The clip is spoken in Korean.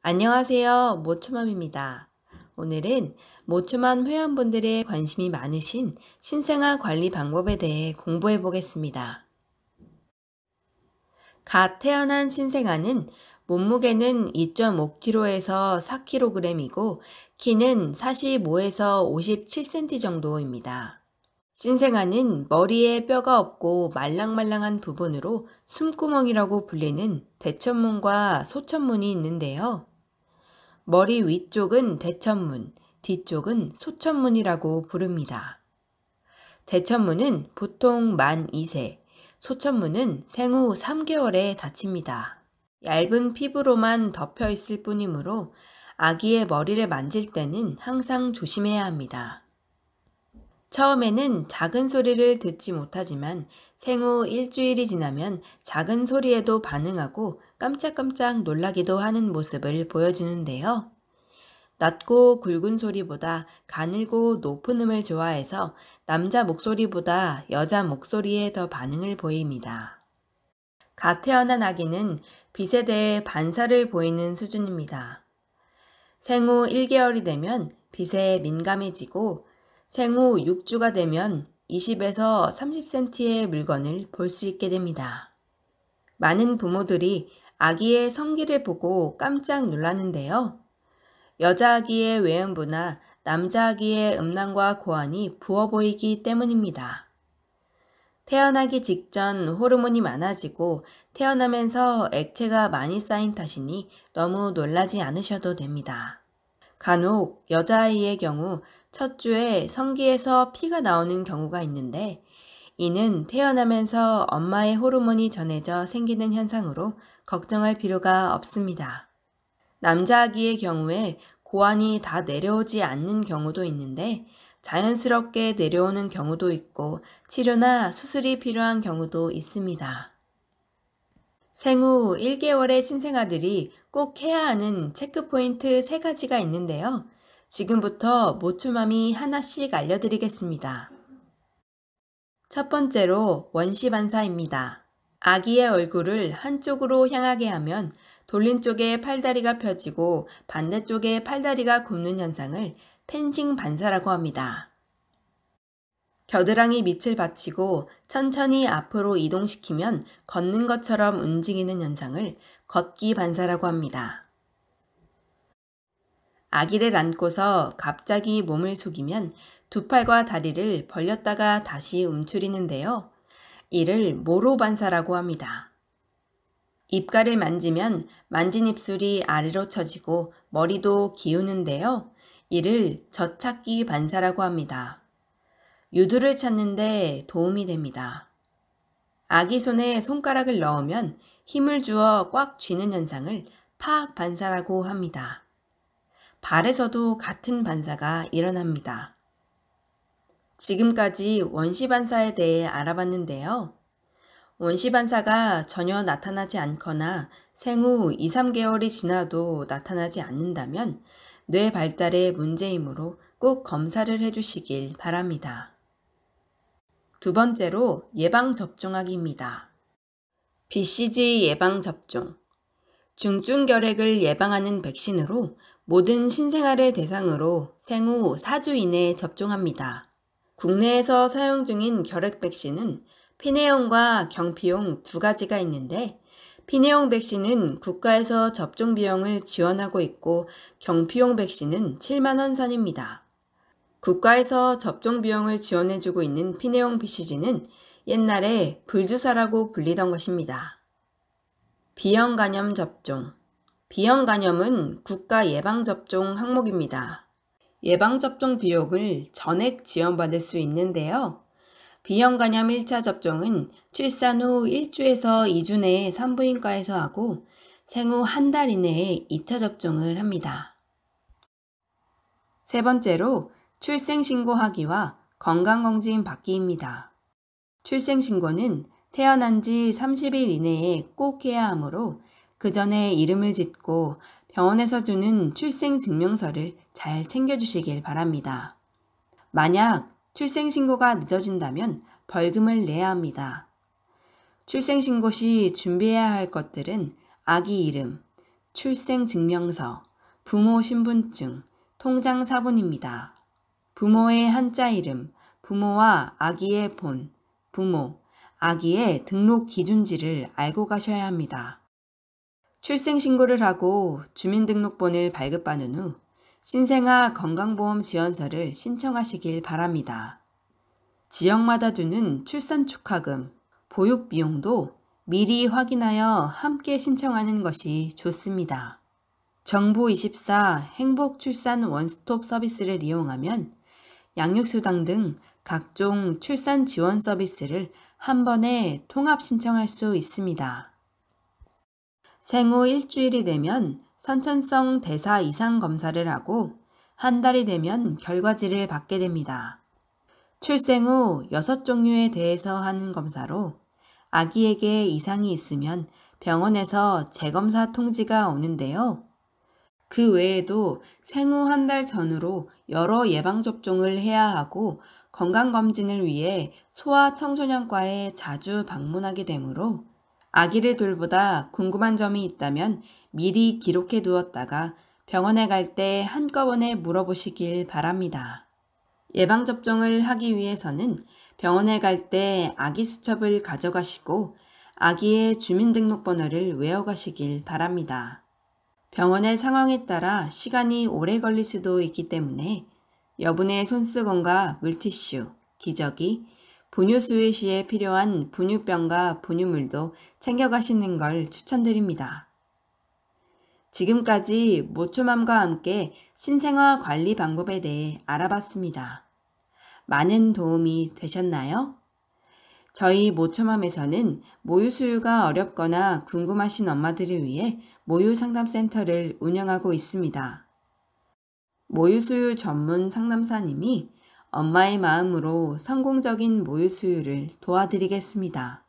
안녕하세요. 모초맘입니다. 오늘은 모초맘 회원분들의 관심이 많으신 신생아 관리 방법에 대해 공부해 보겠습니다. 갓 태어난 신생아는 몸무게는 2.5kg에서 4kg이고 키는 45에서 57cm 정도입니다. 신생아는 머리에 뼈가 없고 말랑말랑한 부분으로 숨구멍이라고 불리는 대천문과 소천문이 있는데요. 머리 위쪽은 대천문, 뒤쪽은 소천문이라고 부릅니다. 대천문은 보통 만 2세, 소천문은 생후 3개월에 닫힙니다. 얇은 피부로만 덮여 있을 뿐이므로 아기의 머리를 만질 때는 항상 조심해야 합니다. 처음에는 작은 소리를 듣지 못하지만 생후 일주일이 지나면 작은 소리에도 반응하고 깜짝깜짝 놀라기도 하는 모습을 보여주는데요. 낮고 굵은 소리보다 가늘고 높은 음을 좋아해서 남자 목소리보다 여자 목소리에 더 반응을 보입니다. 갓 태어난 아기는 빛에 대해 반사를 보이는 수준입니다. 생후 1개월이 되면 빛에 민감해지고 생후 6주가 되면 20에서 30cm의 물건을 볼 수 있게 됩니다. 많은 부모들이 아기의 성기를 보고 깜짝 놀라는데요. 여자 아기의 외음부나 남자 아기의 음낭과 고환이 부어 보이기 때문입니다. 태어나기 직전 호르몬이 많아지고 태어나면서 액체가 많이 쌓인 탓이니 너무 놀라지 않으셔도 됩니다. 간혹 여자아이의 경우 첫 주에 성기에서 피가 나오는 경우가 있는데 이는 태어나면서 엄마의 호르몬이 전해져 생기는 현상으로 걱정할 필요가 없습니다. 남자 아기의 경우에 고환이 다 내려오지 않는 경우도 있는데 자연스럽게 내려오는 경우도 있고 치료나 수술이 필요한 경우도 있습니다. 생후 1개월의 신생아들이 꼭 해야 하는 체크포인트 3가지가 있는데요. 지금부터 모초맘이 하나씩 알려드리겠습니다. 첫 번째로 원시반사입니다. 아기의 얼굴을 한쪽으로 향하게 하면 돌린 쪽에 팔다리가 펴지고 반대쪽에 팔다리가 굽는 현상을 펜싱 반사라고 합니다. 겨드랑이 밑을 받치고 천천히 앞으로 이동시키면 걷는 것처럼 움직이는 현상을 걷기 반사라고 합니다. 아기를 안고서 갑자기 몸을 숙이면 두 팔과 다리를 벌렸다가 다시 움츠리는데요. 이를 모로 반사라고 합니다. 입가를 만지면 만진 입술이 아래로 처지고 머리도 기우는데요. 이를 젖찾기 반사라고 합니다. 유두를 찾는데 도움이 됩니다. 아기 손에 손가락을 넣으면 힘을 주어 꽉 쥐는 현상을 파악 반사라고 합니다. 발에서도 같은 반사가 일어납니다. 지금까지 원시 반사에 대해 알아봤는데요. 원시 반사가 전혀 나타나지 않거나 생후 2, 3개월이 지나도 나타나지 않는다면 뇌 발달에 문제이므로 꼭 검사를 해주시길 바랍니다. 두 번째로 예방접종하기입니다. BCG 예방접종. 중증결핵을 예방하는 백신으로 모든 신생아를 대상으로 생후 4주 이내에 접종합니다. 국내에서 사용 중인 결핵 백신은 피내용과 경피용 2가지가 있는데 피내용 백신은 국가에서 접종 비용을 지원하고 있고 경피용 백신은 7만 원 선입니다. 국가에서 접종 비용을 지원해주고 있는 피내용 BCG는 옛날에 불주사라고 불리던 것입니다. 비형간염 접종. 비형간염은 국가 예방접종 항목입니다. 예방접종 비용을 전액 지원받을 수 있는데요. 비형간염 1차 접종은 출산 후 1주에서 2주 내에 산부인과에서 하고 생후 한 달 이내에 2차 접종을 합니다. 세 번째로 출생신고하기와 건강검진 받기입니다. 출생신고는 태어난 지 30일 이내에 꼭 해야 하므로 그 전에 이름을 짓고 병원에서 주는 출생증명서를 잘 챙겨주시길 바랍니다. 만약 출생신고가 늦어진다면 벌금을 내야 합니다. 출생신고 시 준비해야 할 것들은 아기 이름, 출생증명서, 부모 신분증, 통장 사본입니다. 부모의 한자 이름, 부모와 아기의 본, 부모, 아기의 등록 기준지를 알고 가셔야 합니다. 출생신고를 하고 주민등록본을 발급받은 후 신생아 건강보험 지원서를 신청하시길 바랍니다. 지역마다 주는 출산 축하금, 보육 비용도 미리 확인하여 함께 신청하는 것이 좋습니다. 정부24 행복출산 원스톱 서비스를 이용하면 양육수당 등 각종 출산 지원 서비스를 한 번에 통합 신청할 수 있습니다. 생후 일주일이 되면 선천성 대사 이상 검사를 하고 한 달이 되면 결과지를 받게 됩니다. 출생 후 6종류에 대해서 하는 검사로 아기에게 이상이 있으면 병원에서 재검사 통지가 오는데요. 그 외에도 생후 한 달 전후로 여러 예방접종을 해야 하고 건강검진을 위해 소아청소년과에 자주 방문하게 되므로 아기를 돌보다 궁금한 점이 있다면 미리 기록해 두었다가 병원에 갈 때 한꺼번에 물어보시길 바랍니다. 예방접종을 하기 위해서는 병원에 갈 때 아기 수첩을 가져가시고 아기의 주민등록번호를 외워가시길 바랍니다. 병원의 상황에 따라 시간이 오래 걸릴 수도 있기 때문에 여분의 손수건과 물티슈, 기저귀, 분유 수유 시에 필요한 분유병과 분유물도 챙겨가시는 걸 추천드립니다. 지금까지 모초맘과 함께 신생아 관리 방법에 대해 알아봤습니다. 많은 도움이 되셨나요? 저희 모초맘에서는 모유 수유가 어렵거나 궁금하신 엄마들을 위해 모유 상담센터를 운영하고 있습니다. 모유 수유 전문 상담사님이 엄마의 마음으로 성공적인 모유 수유를 도와드리겠습니다.